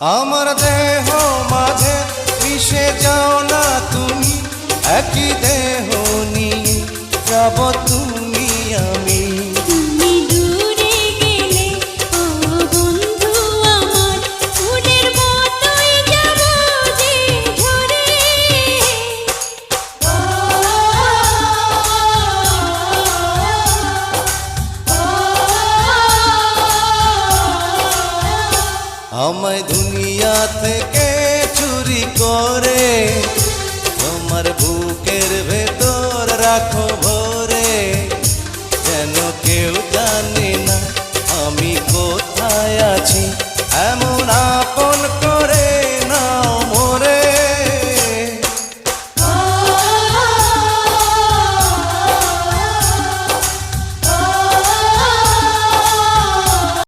আমার দেহ মাঝে মিশে যাও না তুমি, একই দেহ নিয়ে যাব তুমি আমি। তুমি দূরে গেলে ও বন্ধু আমার, ফুলের মতোই যাব যে ঝরে। আমায় দুনিয়া থেকে চুরি করে তোমার বুকের ভেতর রাখো ভরে, যেন কেউ জানে না আমি কোথায় আছি।